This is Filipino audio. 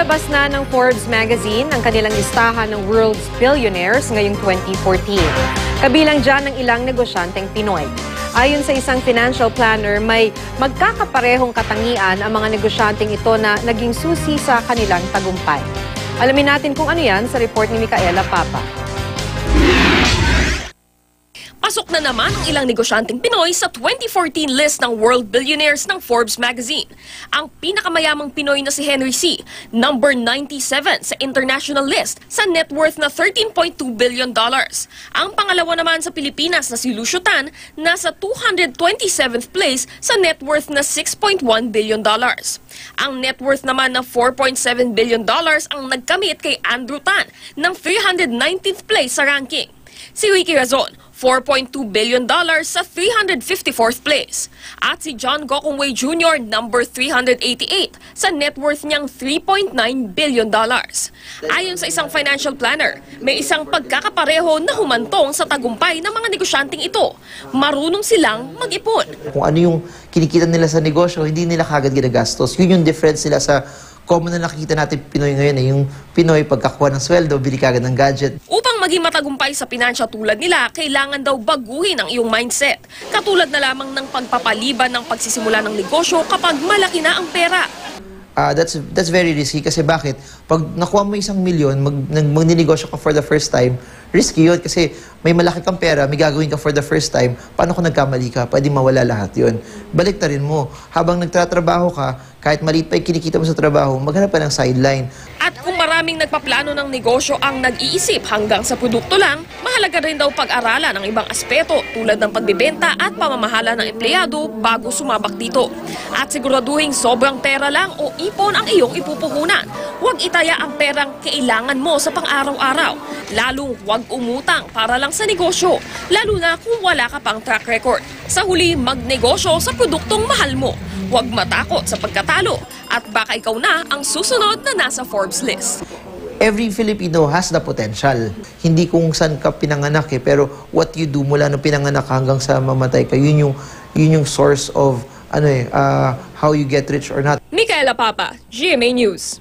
Inilabas na ng Forbes magazine ang kanilang listahan ng world's billionaires ngayong 2014. Kabilang dyan ang ilang negosyanteng Pinoy. Ayon sa isang financial planner, may magkakaparehong katangian ang mga negosyanteng ito na naging susi sa kanilang tagumpay. Alamin natin kung ano yan sa report ni Micaela Papa. Pasok na naman ang ilang negosyanteng Pinoy sa 2014 list ng World Billionaires ng Forbes magazine. Ang pinakamayamang Pinoy na si Henry C., number 97 sa international list sa net worth na $13.2 billion. Ang pangalawa naman sa Pilipinas na si Lucio Tan, nasa 227th place sa net worth na $6.1 billion. Ang net worth naman na $4.7 billion ang nagkamit kay Andrew Tan ng 319th place sa ranking. Si Ricky Razon, $4.2 billion sa 354th place. At si John Gokongwei Jr., number 388 sa net worth niyang $3.9 billion. Ayon sa isang financial planner, may isang pagkakapareho na humantong sa tagumpay ng mga negosyanteng ito. Marunong silang mag-ipon. Kung ano yung kinikita nila sa negosyo, hindi nila kagad ginagastos. Yun yung difference nila sa common na nakikita natin Pinoy ngayon. Yung Pinoy, pagkakuha ng sweldo, bili kagad ng gadget. Upang maging matagumpay sa pinansya tulad nila, kailangan daw baguhin ang iyong mindset. Katulad na lamang ng pagpapaliban ng pagsisimula ng negosyo kapag malaki na ang pera. That's very risky kasi bakit? Pag nakuha mo 1 milyon, magninegosyo ka for the first time, risky yun kasi may malaki kang pera, may gagawin ka for the first time, paano kung nagkamali ka? Pwede mawala lahat yun. Balik na rin mo. Habang nagtatrabaho ka, kahit maliit pa yung kinikita mo sa trabaho, maghanap pa ng sideline. At kung maraming nagpaplano ng negosyo ang nag-iisip hanggang sa produkto lang, mahalaga rin daw pag-aralan ang ibang aspeto tulad ng pagbibenta at pamamahala ng empleyado bago sumabak dito. At siguraduhin sobrang pera lang o ipon ang iyong ipupuhunan. Huwag itaya ang perang kailangan mo sa pang-araw-araw. Lalong huwag umutang para lang sa negosyo, lalo na kung wala ka pang track record. Sa huli, magnegosyo sa produktong mahal mo. Huwag matakot sa pagkatalo at baka ikaw na ang susunod na nasa Forbes list. Every Filipino has the potential. Hindi kung saan ka pinanganak pero what you do mula nung pinanganak hanggang sa mamatay ka, yun yung source of how you get rich or not. Micaela Papa, GMA News.